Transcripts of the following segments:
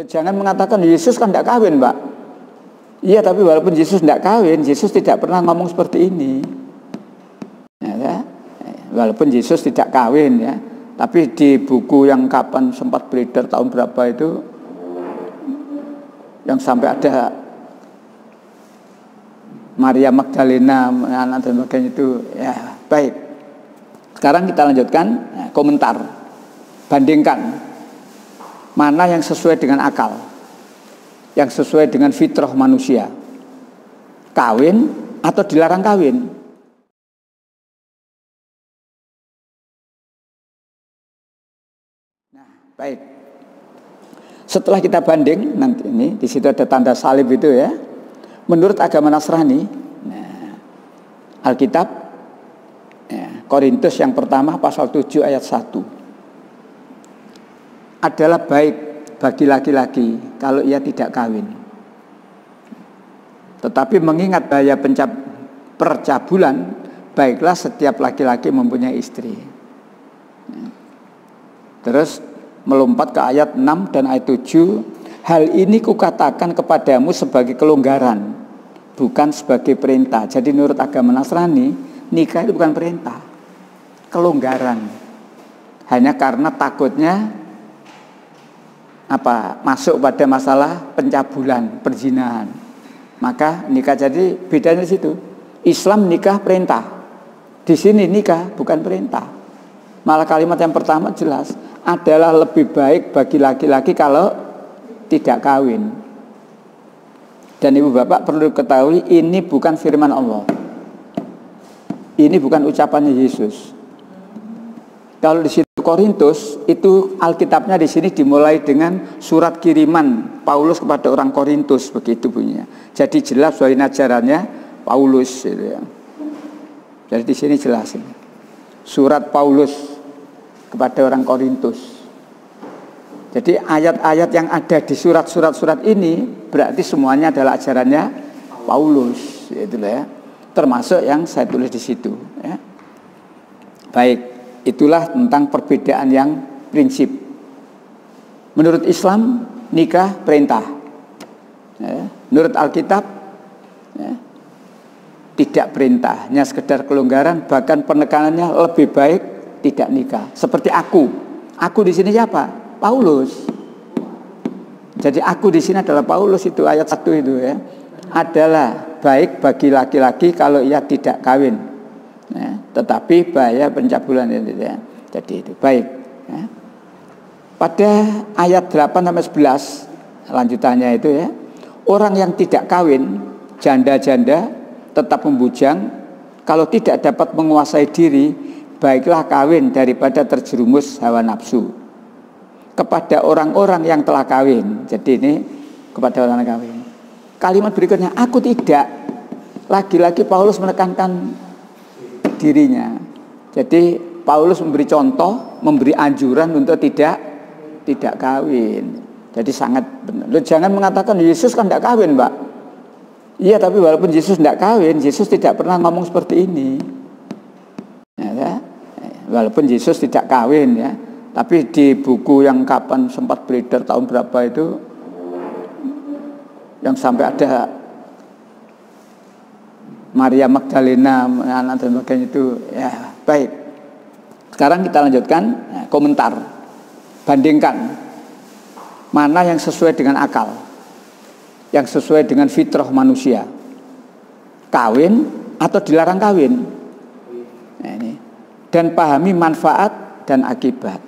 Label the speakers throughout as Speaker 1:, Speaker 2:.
Speaker 1: Jangan mengatakan Yesus kan tidak kawin, Pak. Iya, tapi walaupun Yesus tidak kawin, Yesus tidak pernah ngomong seperti ini. Ya, walaupun Yesus tidak kawin ya, tapi di buku yang kapan sempat beredar tahun berapa itu, yang sampai ada Maria Magdalena anak dan sebagainya itu, ya baik. Sekarang kita lanjutkan komentar, bandingkan mana yang sesuai dengan akal, yang sesuai dengan fitrah manusia, kawin atau dilarang kawin. Nah, baik. Setelah kita banding nanti ini di situ ada tanda salib itu ya. Menurut agama Nasrani, Alkitab Korintus yang pertama pasal 7 ayat 1 adalah baik bagi laki-laki kalau ia tidak kawin. Tetapi mengingat bahaya percabulan, baiklah setiap laki-laki mempunyai istri. Terus melompat ke ayat 6 dan ayat 7, hal ini kukatakan kepadamu sebagai kelonggaran, bukan sebagai perintah. Jadi menurut agama Nasrani, nikah itu bukan perintah, kelonggaran. Hanya karena takutnya masuk pada masalah pencabulan, perzinahan. Maka nikah, jadi bedanya di situ. Islam nikah perintah, di sini nikah bukan perintah. Malah kalimat yang pertama jelas, adalah lebih baik bagi laki-laki kalau tidak kawin. Dan ibu bapak perlu ketahui, ini bukan firman Allah, ini bukan ucapannya Yesus. Kalau di situ Korintus itu Alkitabnya di sini dimulai dengan surat kiriman Paulus kepada orang Korintus, begitu bunyinya. Jadi jelas bahwa ini ajarannya Paulus gitu ya. Jadi di sini jelas ini. Surat Paulus kepada orang Korintus. Jadi ayat-ayat yang ada di surat-surat ini berarti semuanya adalah ajarannya Paulus, gitu ya. Termasuk yang saya tulis di situ ya. Baik. Itulah tentang perbedaan yang prinsip. Menurut Islam nikah perintah ya. Menurut Alkitab ya, tidak perintah, hanya sekedar kelonggaran, bahkan penekanannya lebih baik tidak nikah. Seperti aku di sini siapa? Paulus. Jadi aku di sini adalah Paulus, itu ayat 1 itu ya. Adalah baik bagi laki-laki kalau ia tidak kawin. Ya, tetapi bahaya pencabulan itu ya. Jadi itu baik ya. Pada ayat 8 sampai 11 lanjutannya itu ya, orang yang tidak kawin, janda-janda tetap membujang, kalau tidak dapat menguasai diri, baiklah kawin daripada terjerumus hawa nafsu. Kepada orang-orang yang telah kawin, jadi ini kepada orang yang kawin. Kalimat berikutnya, aku tidak. Lagi-lagi Paulus menekankan dirinya. Jadi Paulus memberi contoh, memberi anjuran untuk tidak kawin. Jadi sangat benar. Loh, jangan mengatakan Yesus kan tidak kawin, Pak. Iya, tapi walaupun Yesus tidak kawin, Yesus tidak pernah ngomong seperti ini. Ya, walaupun Yesus tidak kawin ya, tapi di buku yang kapan sempat beredar tahun berapa itu, yang sampai ada Maria Magdalena anak dan sebagainya itu, ya baik. Sekarang kita lanjutkan komentar, bandingkan mana yang sesuai dengan akal, yang sesuai dengan fitrah manusia, kawin atau dilarang kawin. Nah, ini. Dan pahami manfaat dan akibat.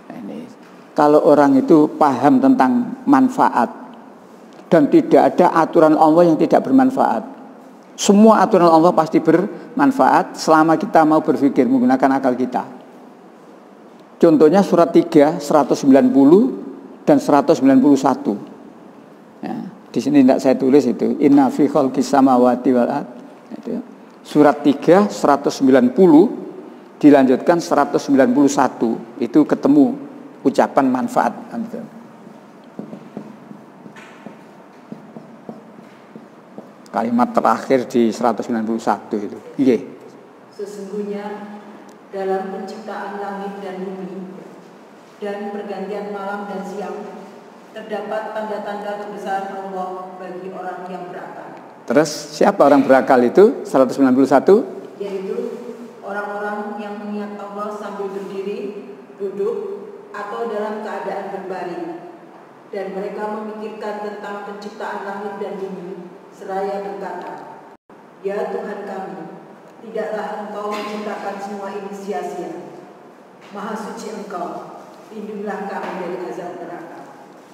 Speaker 1: Nah, ini. Kalau orang itu paham tentang manfaat dan tidak ada aturan Allah yang tidak bermanfaat. Semua aturan Allah pasti bermanfaat selama kita mau berpikir menggunakan akal kita. Contohnya surat 3, 190 dan 191. Ya, di sini tidak saya tulis itu. Inna fi khalqis samawati wal ard. Surat 3, 190 dilanjutkan 191. Itu ketemu ucapan manfaat. Kalimat terakhir di 191 itu. Iya.
Speaker 2: Sesungguhnya dalam penciptaan langit dan bumi dan pergantian malam dan siang terdapat tanda-tanda kebesaran Allah bagi orang yang berakal.
Speaker 1: Terus siapa orang berakal itu? 191.
Speaker 2: Yaitu orang-orang yang mengingat Allah sambil berdiri, duduk, atau dalam keadaan berbaring. Dan mereka memikirkan tentang penciptaan langit dan bumi, seraya berkata, "Ya Tuhan kami, tidaklah Engkau menciptakan semua ini sia-sia. Maha suci Engkau, lindungilah kami dari azab neraka."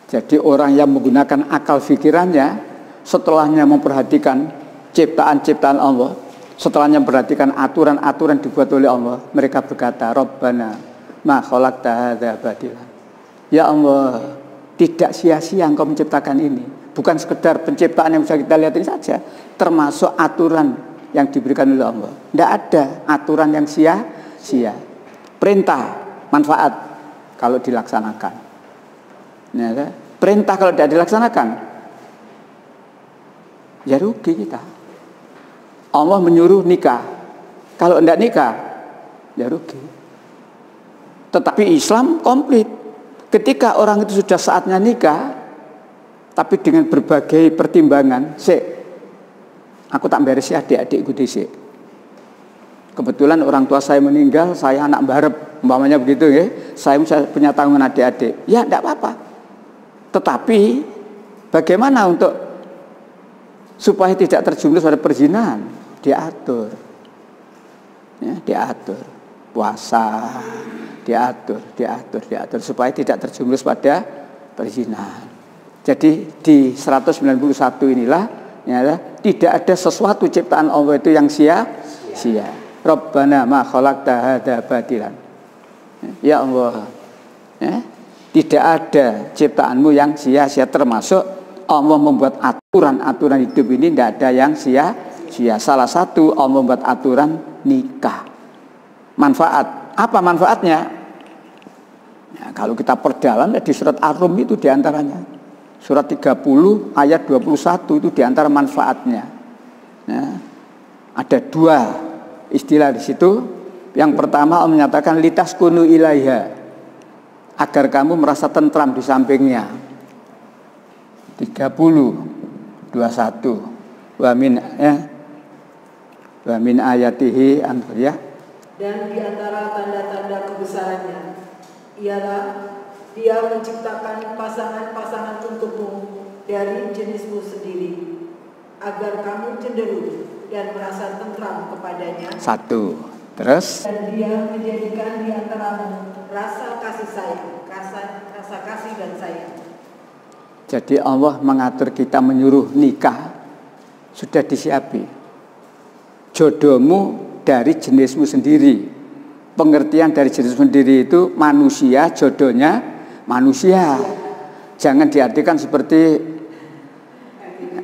Speaker 1: Jadi orang yang menggunakan akal fikirannya, setelahnya memperhatikan ciptaan-ciptaan Allah, setelahnya memperhatikan aturan-aturan dibuat oleh Allah, mereka berkata, "Rabbana ma khalaqta hadza batila." Ya Allah, tidak sia-sia Engkau menciptakan ini. Bukan sekedar penciptaan yang bisa kita lihat ini saja, termasuk aturan yang diberikan oleh Allah. Tidak ada aturan yang sia-sia. Perintah, manfaat kalau dilaksanakan. Ya, perintah kalau tidak dilaksanakan, ya rugi kita. Allah menyuruh nikah, kalau tidak nikah, ya rugi. Tetapi Islam komplit. Ketika orang itu sudah saatnya nikah, tapi dengan berbagai pertimbangan, aku tak beresi adik-adikku dhisik. Kebetulan orang tua saya meninggal, saya anak barep, umpamanya begitu ya. Saya punya tanggungan adik-adik. Ya tidak apa-apa. Tetapi bagaimana untuk supaya tidak terjerumus pada perzinahan? Diatur. Ya, diatur. Puasa, diatur supaya tidak terjerumus pada perzinahan. Jadi di 191 inilah ya, tidak ada sesuatu ciptaan Allah itu yang sia-sia. Rabbana ma khalaqta hadza batilan. Ya Allah, ya, tidak ada ciptaanmu yang sia-sia, termasuk Allah membuat aturan-aturan hidup ini tidak ada yang sia-sia. Salah satu Allah membuat aturan nikah. Manfaat, apa manfaatnya? Ya, kalau kita perdalam di surat Ar-Rum itu diantaranya. Surat 30 ayat 21 itu diantara manfaatnya. Ya, ada dua istilah di situ. Yang pertama Allah menyatakan litaskunu ilaiha, agar kamu merasa tentram di sampingnya. 30 21 wa min ayatihi ya.
Speaker 2: Dan di antara tanda-tanda kebesarannya ialah Dia menciptakan pasangan-pasangan untukmu dari jenismu sendiri, agar kamu cenderung dan merasa tentram kepadanya.
Speaker 1: Satu. Terus?
Speaker 2: Dan Dia menjadikan di antaramu rasa kasih sayang, rasa kasih dan sayang.
Speaker 1: Jadi Allah mengatur kita, menyuruh nikah, sudah disiapi. Jodohmu dari jenismu sendiri. Pengertian dari jenis sendiri itu manusia, jodohnya manusia. Jangan diartikan seperti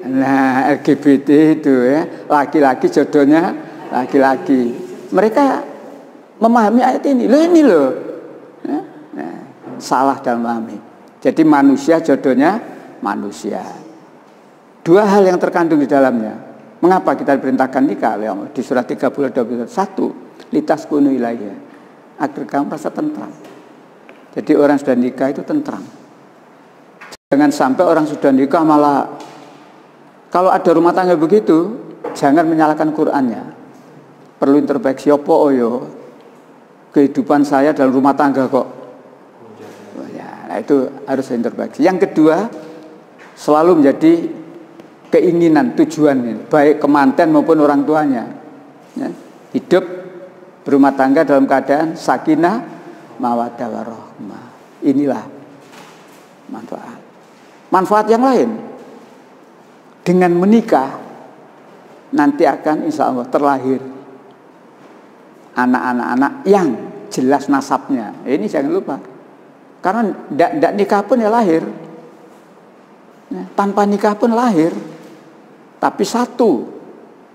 Speaker 1: LGBT itu ya, laki-laki jodohnya laki-laki. Mereka memahami ayat ini. Ini loh. Salah dalam memahami. Jadi manusia jodohnya manusia. Dua hal yang terkandung di dalamnya. Mengapa kita diperintahkan nikah? Di surat 30 21, litaskunu ilaiha, agar kamu merasa tentram. Jadi orang sudah nikah itu tentram. Jangan sampai orang sudah nikah malah, kalau ada rumah tangga begitu, jangan menyalahkan Qur'annya. Perlu introspeksi, opo yo kehidupan saya dalam rumah tangga kok. Nah, itu harus introspeksi. Yang kedua, selalu menjadi keinginan, tujuan, baik kemanten maupun orang tuanya, ya, hidup berumah tangga dalam keadaan sakinah, mawaddah warahmah. Inilah manfaat. Manfaat yang lain, dengan menikah nanti akan insya Allah terlahir anak-anak yang jelas nasabnya. Ini jangan lupa, karena tidak nikah pun ya lahir, ya, tanpa nikah pun lahir. Tapi satu,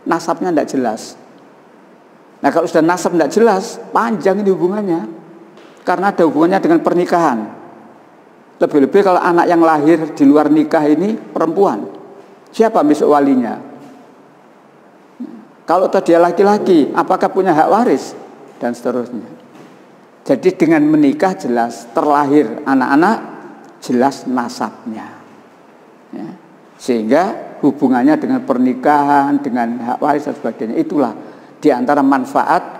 Speaker 1: nasabnya tidak jelas. Nah kalau sudah nasab tidak jelas, panjang ini hubungannya. Karena ada hubungannya dengan pernikahan. Lebih-lebih kalau anak yang lahir di luar nikah ini perempuan, siapa besok walinya? Kalau tadi dia laki-laki, apakah punya hak waris? Dan seterusnya. Jadi dengan menikah jelas terlahir anak-anak jelas nasabnya. Ya. Sehingga hubungannya dengan pernikahan, dengan hak waris dan sebagainya, itulah di antara manfaat